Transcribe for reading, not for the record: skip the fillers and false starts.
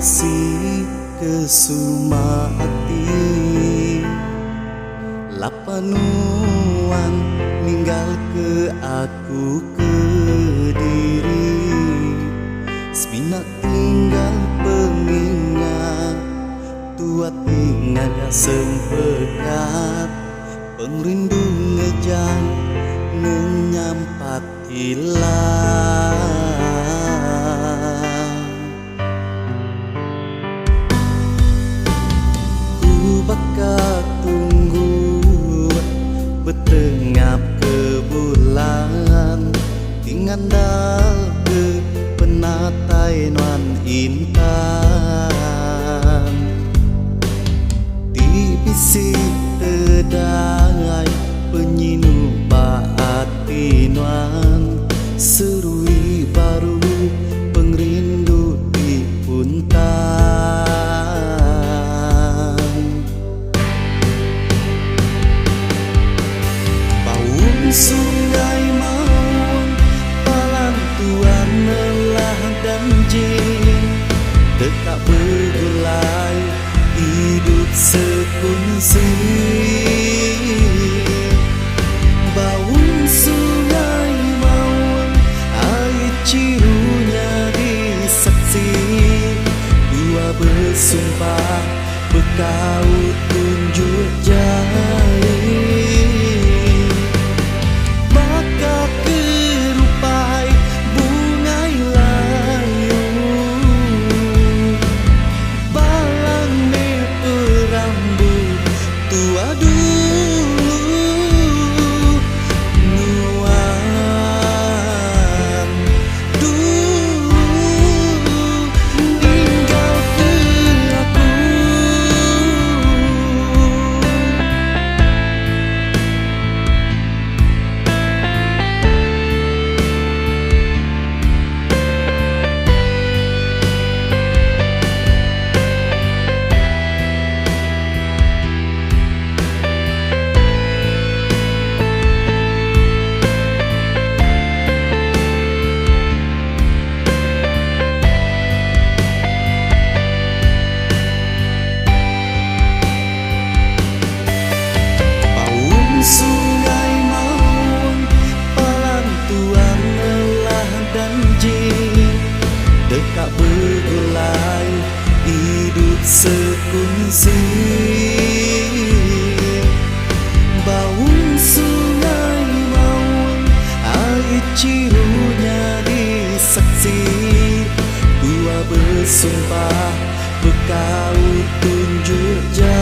kasih kesuma hati lapanuan ninggal ke aku ke diri sepinak tinggal pengingat tua tinggal sempekat pengrindu ngejang menyampat hilang ku bakal tunggu betengap ke bulan tingandal ke penatai nuan intan di bisi tedai penyinu baati nuan serui baru pengrindu di puntan baun sungai maun palantuan lelah dan jin tetap bergulai hidup sekungsi baun sungai maun air cirunya disaksi dua bersumpah bekau tunjuk jari maka kerupai bungai layu balang ne perambut tua dulu nuan dulu tinggal ke aku sungai maun palantuan lelah dan jin dekat bergulai hidup sekungsi baun sungai maun air cirunya disaksi dua bersumpah bekau tunjuk jari